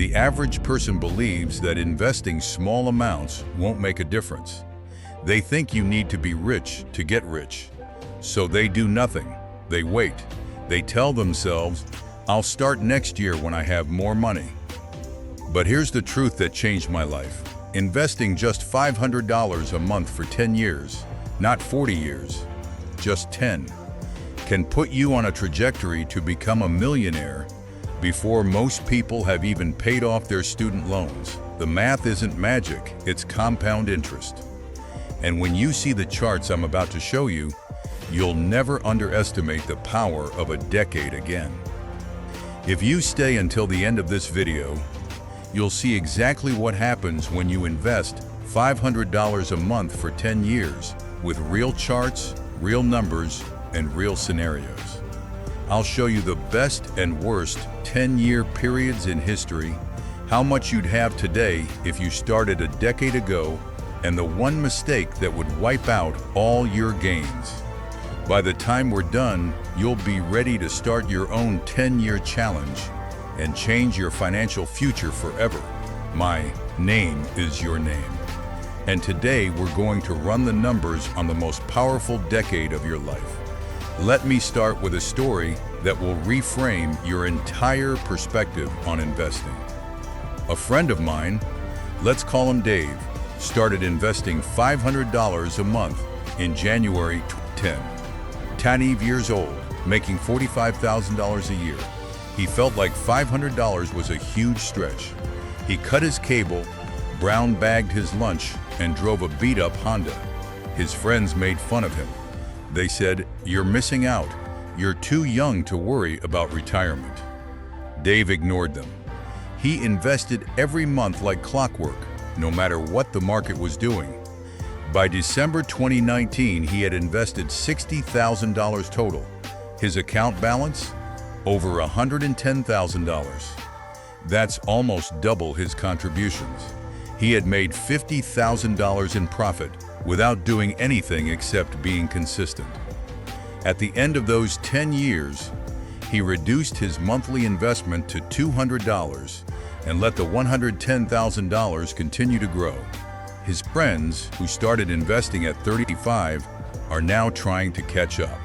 The average person believes that investing small amounts won't make a difference. They think you need to be rich to get rich. So they do nothing. They wait. They tell themselves, I'll start next year when I have more money. But here's the truth that changed my life. Investing just $500 a month for 10 years, not 40 years, just 10, can put you on a trajectory to become a millionaire before most people have even paid off their student loans. The math isn't magic, it's compound interest. And when you see the charts I'm about to show you, you'll never underestimate the power of a decade again. If you stay until the end of this video, you'll see exactly what happens when you invest $500 a month for 10 years with real charts, real numbers, and real scenarios. I'll show you the best and worst 10-year periods in history, how much you'd have today if you started a decade ago, and the one mistake that would wipe out all your gains. By the time we're done, you'll be ready to start your own 10-year challenge and change your financial future forever. My name is your name. And today we're going to run the numbers on the most powerful decade of your life. Let me start with a story that will reframe your entire perspective on investing. A friend of mine, let's call him Dave, started investing $500 a month in January 2010. 10 years old, making $45,000 a year. He felt like $500 was a huge stretch. He cut his cable, brown bagged his lunch, and drove a beat-up Honda. His friends made fun of him. They said, "You're missing out. You're too young to worry about retirement." Dave ignored them. He invested every month like clockwork, no matter what the market was doing. By December 2019, he had invested $60,000 total. His account balance? Over $110,000. That's almost double his contributions. He had made $50,000 in profit without doing anything except being consistent. At the end of those 10 years, he reduced his monthly investment to $200 and let the $110,000 continue to grow. His friends, who started investing at 35, are now trying to catch up.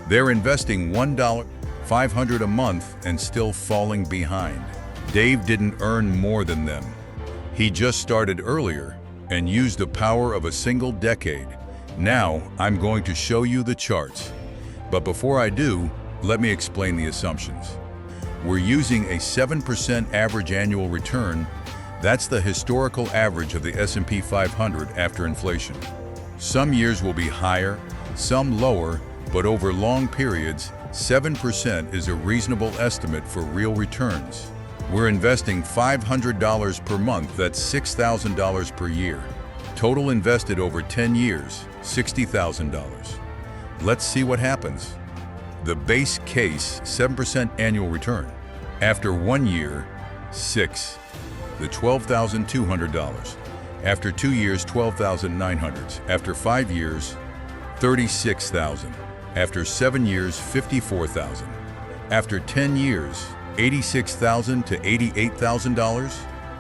They're investing $500 a month and still falling behind. Dave didn't earn more than them. He just started earlier and used the power of a single decade. Now, I'm going to show you the charts. But before I do, let me explain the assumptions. We're using a 7% average annual return. That's the historical average of the S&P 500 after inflation. Some years will be higher, some lower, but over long periods, 7% is a reasonable estimate for real returns. We're investing $500 per month, that's $6,000 per year. Total invested over 10 years, $60,000. Let's see what happens. The base case, 7% annual return. After 1 year, 6. The $12,200. After 2 years, $12,900. After 5 years, $36,000. After 7 years, $54,000. After 10 years, $86,000 to $88,000?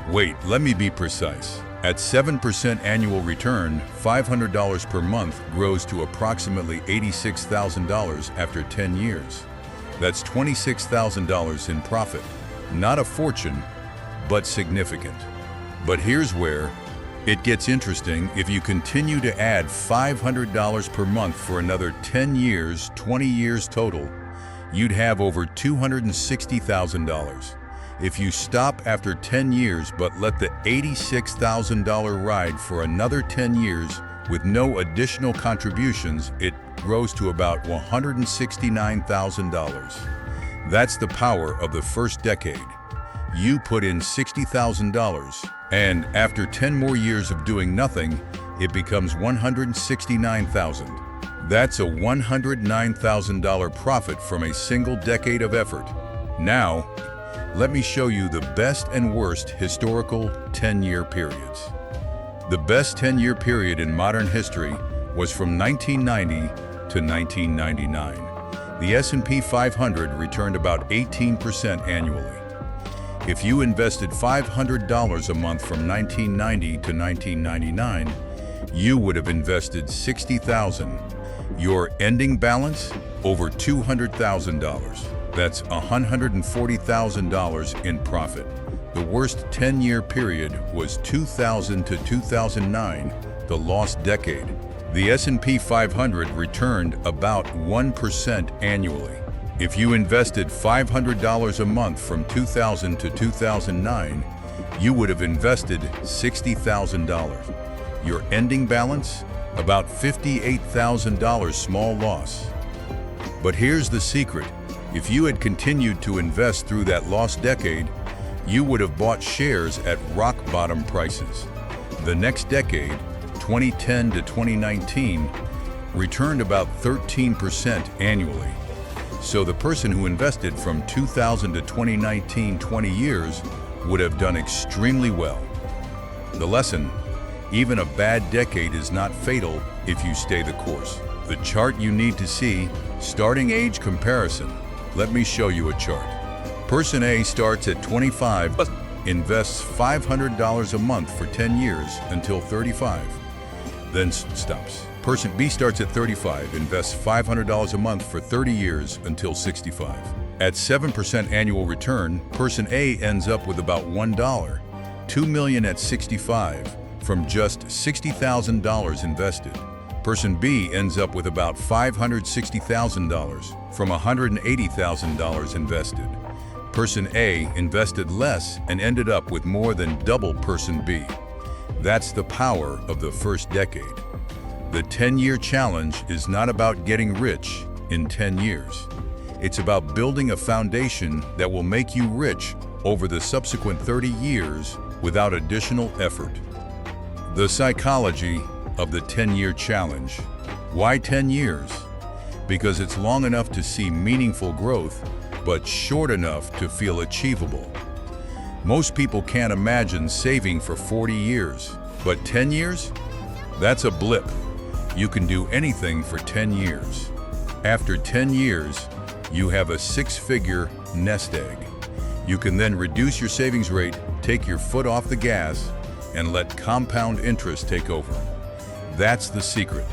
Wait, let me be precise. At 7% annual return, $500 per month grows to approximately $86,000 after 10 years. That's $26,000 in profit. Not a fortune, but significant. But here's where it gets interesting. If you continue to add $500 per month for another 10 years, 20 years total, you'd have over $260,000. If you stop after 10 years but let the $86,000 ride for another 10 years with no additional contributions, it grows to about $169,000. That's the power of the first decade. You put in $60,000, and after 10 more years of doing nothing, it becomes $169,000. That's a $109,000 profit from a single decade of effort. Now, let me show you the best and worst historical 10-year periods. The best 10-year period in modern history was from 1990 to 1999. The S&P 500 returned about 18% annually. If you invested $500 a month from 1990 to 1999, you would have invested $60,000. Your ending balance? Over $200,000. That's $140,000 in profit. The worst 10-year period was 2000 to 2009, the lost decade. The S&P 500 returned about 1% annually. If you invested $500 a month from 2000 to 2009, you would have invested $60,000. Your ending balance? About $58,000 small loss. But here's the secret. If you had continued to invest through that lost decade, you would have bought shares at rock-bottom prices. The next decade, 2010 to 2019, returned about 13% annually. So the person who invested from 2000 to 2019, 20 years, would have done extremely well. The lesson: even a bad decade is not fatal if you stay the course. The chart you need to see: starting age comparison. Let me show you a chart. Person A starts at 25, invests $500 a month for 10 years until 35, then stops. Person B starts at 35, invests $500 a month for 30 years until 65. At 7% annual return, person A ends up with about $1, $2 million at 65, from just $60,000 invested. Person B ends up with about $560,000 from $180,000 invested. Person A invested less and ended up with more than double person B. That's the power of the first decade. The 10-year challenge is not about getting rich in 10 years. It's about building a foundation that will make you rich over the subsequent 30 years without additional effort. The psychology of the 10-year challenge. Why 10 years? Because it's long enough to see meaningful growth, but short enough to feel achievable. Most people can't imagine saving for 40 years, but 10 years? That's a blip. You can do anything for 10 years. After 10 years, you have a six-figure nest egg. You can then reduce your savings rate, take your foot off the gas, and let compound interest take over. That's the secret.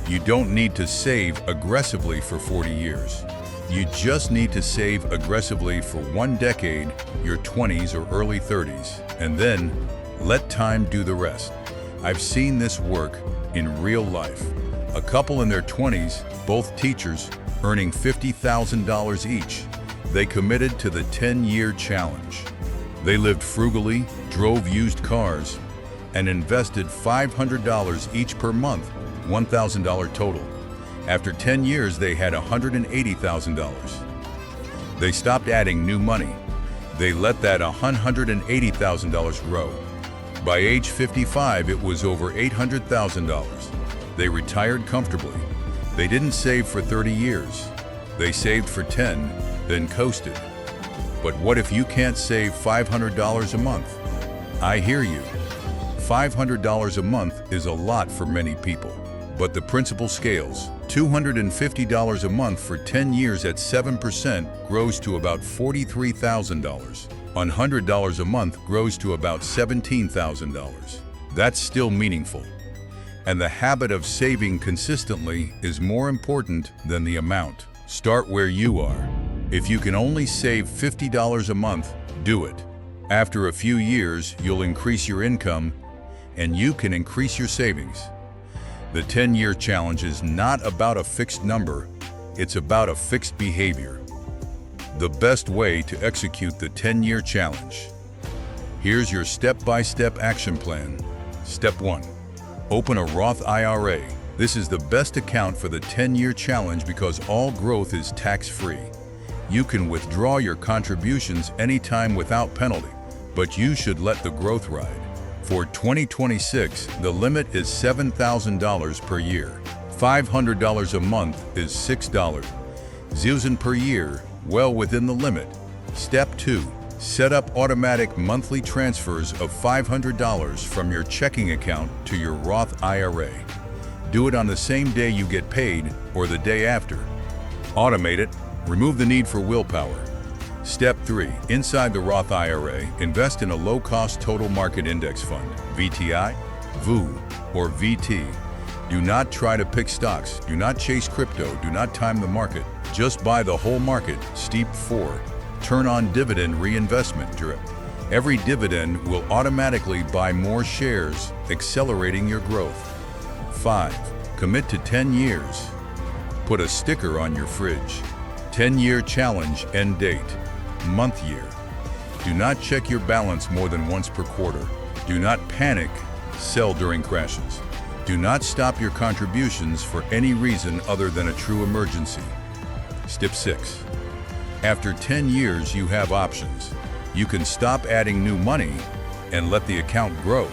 You don't need to save aggressively for 40 years. You just need to save aggressively for one decade, your 20s or early 30s, and then let time do the rest. I've seen this work in real life. A couple in their 20s, both teachers, earning $50,000 each. They committed to the 10-year challenge. They lived frugally, drove used cars, and invested $500 each per month, $1,000 total. After 10 years, they had $180,000. They stopped adding new money. They let that $180,000 grow. By age 55, it was over $800,000. They retired comfortably. They didn't save for 30 years. They saved for 10, then coasted. But what if you can't save $500 a month? I hear you. $500 a month is a lot for many people. But the principle scales. $250 a month for 10 years at 7% grows to about $43,000. $100 a month grows to about $17,000. That's still meaningful. And the habit of saving consistently is more important than the amount. Start where you are. If you can only save $50 a month, do it. After a few years, you'll increase your income and you can increase your savings. The 10-year challenge is not about a fixed number, it's about a fixed behavior. The best way to execute the 10-year challenge. Here's your step-by-step action plan. Step 1. Open a Roth IRA. This is the best account for the 10-year challenge because all growth is tax-free. You can withdraw your contributions anytime without penalty, but you should let the growth ride. For 2026, the limit is $7,000 per year. $500 a month is $6,000 per year, well within the limit. Step 2. Set up automatic monthly transfers of $500 from your checking account to your Roth IRA. Do it on the same day you get paid or the day after. Automate it. Remove the need for willpower. Step 3. Inside the Roth IRA, invest in a low-cost total market index fund, VTI, VU, or VT. Do not try to pick stocks. Do not chase crypto. Do not time the market. Just buy the whole market. Step 4. Turn on dividend reinvestment drip. Every dividend will automatically buy more shares, accelerating your growth. 5. Commit to 10 years. Put a sticker on your fridge. 10-year challenge end date. Month year. Do not check your balance more than once per quarter. Do not panic. Sell during crashes. Do not stop your contributions for any reason other than a true emergency. Step 6. After 10 years, you have options. You can stop adding new money and let the account grow.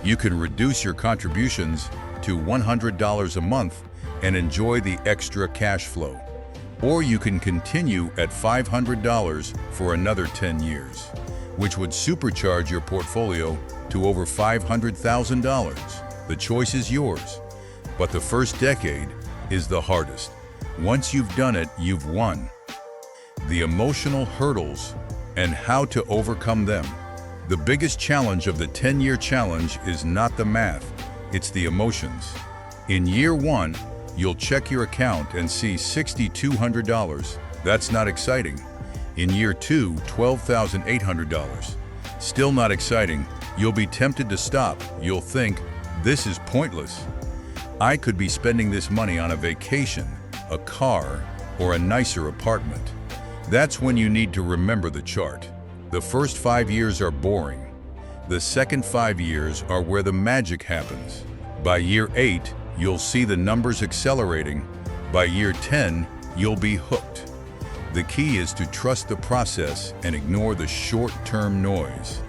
You can reduce your contributions to $100 a month and enjoy the extra cash flow. Or you can continue at $500 for another 10 years, which would supercharge your portfolio to over $500,000. The choice is yours, but the first decade is the hardest. Once you've done it, you've won. The emotional hurdles and how to overcome them. The biggest challenge of the 10-year challenge is not the math, it's the emotions. In year 1, you'll check your account and see $6,200. That's not exciting. In year 2, $12,800. Still not exciting. You'll be tempted to stop. You'll think, this is pointless. I could be spending this money on a vacation, a car, or a nicer apartment. That's when you need to remember the chart. The first 5 years are boring. The second 5 years are where the magic happens. By year 8, you'll see the numbers accelerating. By year 10, you'll be hooked. The key is to trust the process and ignore the short-term noise.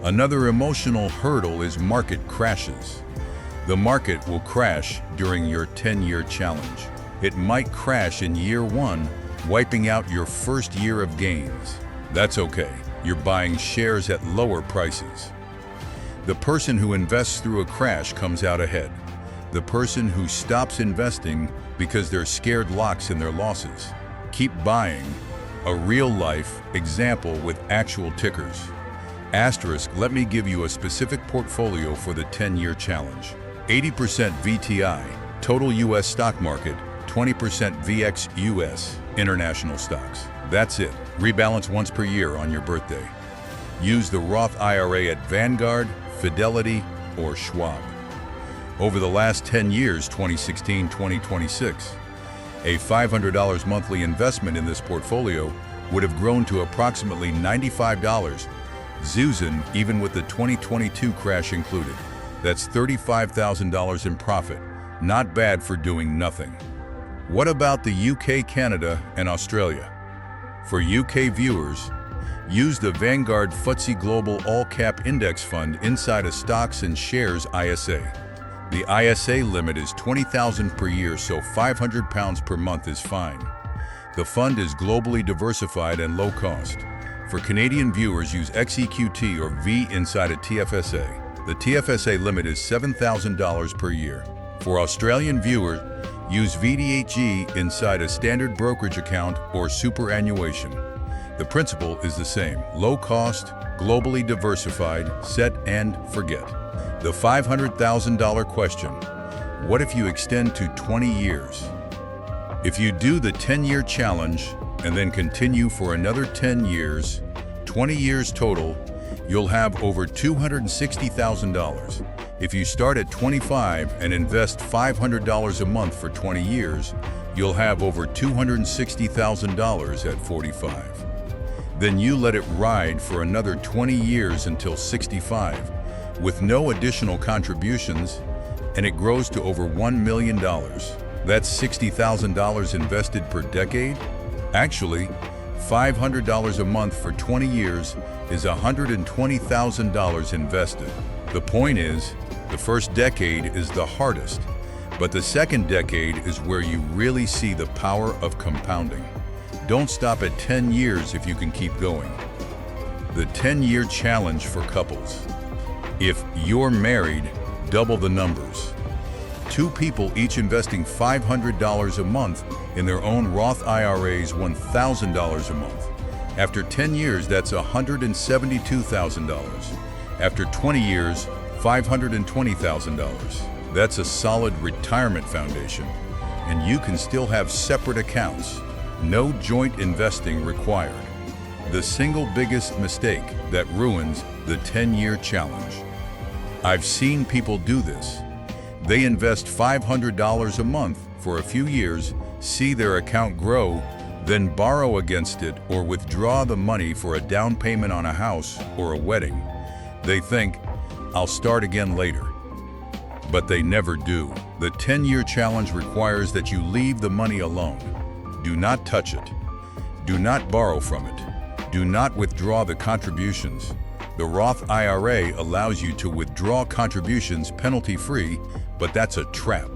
Another emotional hurdle is market crashes. The market will crash during your 10-year challenge. It might crash in year 1, wiping out your first year of gains. That's okay. You're buying shares at lower prices. The person who invests through a crash comes out ahead. The person who stops investing because they're scared locks in their losses. Keep buying. A real-life example with actual tickers. Asterisk, let me give you a specific portfolio for the 10-year challenge. 80% VTI, total U.S. stock market, 20% VX US, international stocks. That's it. Rebalance once per year on your birthday. Use the Roth IRA at Vanguard, Fidelity, or Schwab. Over the last 10 years, 2016-2026, a $500 monthly investment in this portfolio would have grown to approximately $95. Zuzan, even with the 2022 crash included. That's $35,000 in profit. Not bad for doing nothing. What about the UK, Canada, and Australia? For UK viewers, use the Vanguard FTSE Global All-Cap Index Fund inside a Stocks and Shares ISA. The ISA limit is $20,000 per year, so £500 per month is fine. The fund is globally diversified and low cost. For Canadian viewers, use XEQT or V inside a TFSA. The TFSA limit is $7,000 per year. For Australian viewers, use VDHG inside a standard brokerage account or superannuation. The principle is the same: low cost, globally diversified, set and forget. The $500,000 question: what if you extend to 20 years? If you do the 10-year challenge and then continue for another 10 years, 20 years total, you'll have over $260,000. If you start at 25 and invest $500 a month for 20 years, you'll have over $260,000 at 45. Then you let it ride for another 20 years until 65, with no additional contributions, and it grows to over $1 million. That's $60,000 invested per decade? Actually, $500 a month for 20 years is $120,000 invested. The point is, the first decade is the hardest, but the second decade is where you really see the power of compounding. Don't stop at 10 years if you can keep going. The 10-year challenge for couples. If you're married, double the numbers. 2 people each investing $500 a month in their own Roth IRAs, $1,000 a month. After 10 years, that's $172,000. After 20 years, $520,000. That's a solid retirement foundation. And you can still have separate accounts. No joint investing required. The single biggest mistake that ruins the 10-year challenge. I've seen people do this. They invest $500 a month for a few years, see their account grow, then borrow against it or withdraw the money for a down payment on a house or a wedding. They think, I'll start again later. But they never do. The 10-year challenge requires that you leave the money alone. Do not touch it. Do not borrow from it. Do not withdraw the contributions. The Roth IRA allows you to withdraw contributions penalty-free, but that's a trap.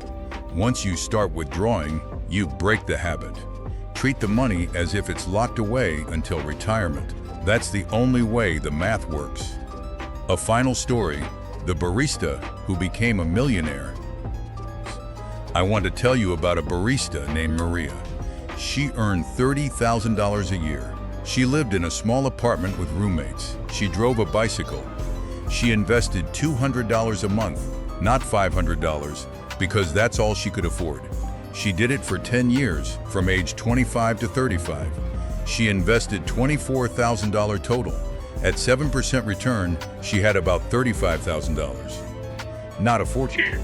Once you start withdrawing, you break the habit. Treat the money as if it's locked away until retirement. That's the only way the math works. A final story, the barista who became a millionaire. I want to tell you about a barista named Maria. She earned $30,000 a year. She lived in a small apartment with roommates. She drove a bicycle. She invested $200 a month, not $500, because that's all she could afford. She did it for 10 years, from age 25 to 35. She invested $24,000 total. At 7% return, she had about $35,000. Not a fortune.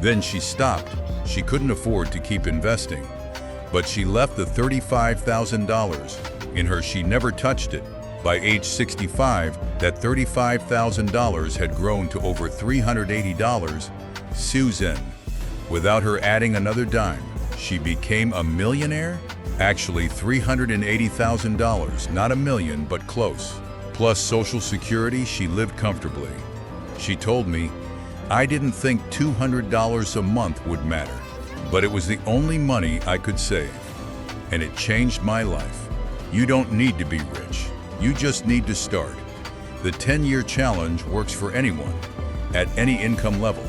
Then she stopped. She couldn't afford to keep investing. But she left the $35,000 in her. She never touched it. By age 65, that $35,000 had grown to over $380. Susan. Without her adding another dime, she became a millionaire? Actually, $380,000, not a million, but close. Plus Social Security, she lived comfortably. She told me, I didn't think $200 a month would matter, but it was the only money I could save. And it changed my life. You don't need to be rich. You just need to start. The 10-year challenge works for anyone, at any income level.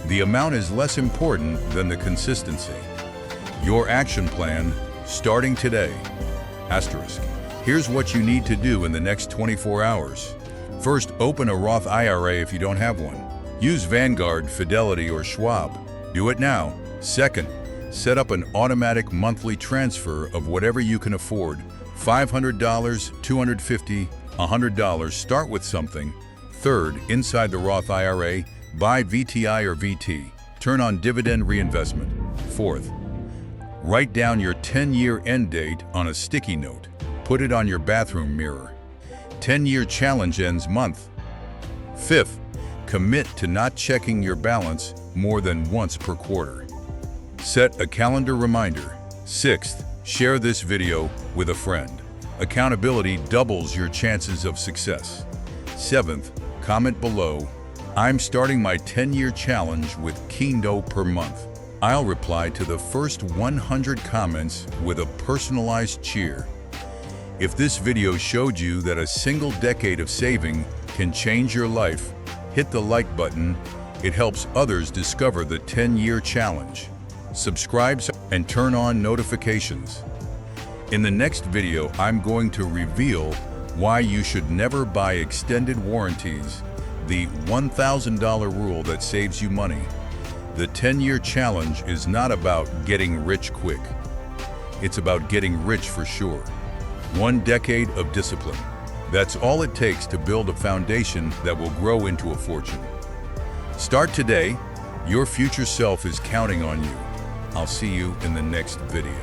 The amount is less important than the consistency. Your action plan, starting today. Asterisk. Here's what you need to do in the next 24 hours. First, open a Roth IRA if you don't have one. Use Vanguard, Fidelity, or Schwab. Do it now. Second, set up an automatic monthly transfer of whatever you can afford. $500, $250, $100. Start with something. Third, inside the Roth IRA, buy VTI or VT. Turn on dividend reinvestment. Fourth, write down your 10-year end date on a sticky note. Put it on your bathroom mirror. 10-year challenge ends month. Fifth, commit to not checking your balance more than once per quarter. Set a calendar reminder. Sixth, share this video with a friend. Accountability doubles your chances of success. Seventh, comment below, I'm starting my 10-year challenge with Kendo per month. I'll reply to the first 100 comments with a personalized cheer. If this video showed you that a single decade of saving can change your life, hit the like button. It helps others discover the 10-year challenge. Subscribe and turn on notifications. In the next video, I'm going to reveal why you should never buy extended warranties, the $1,000 rule that saves you money. The 10-year challenge is not about getting rich quick. It's about getting rich for sure. 1 decade of discipline. That's all it takes to build a foundation that will grow into a fortune. Start today. Your future self is counting on you. I'll see you in the next video.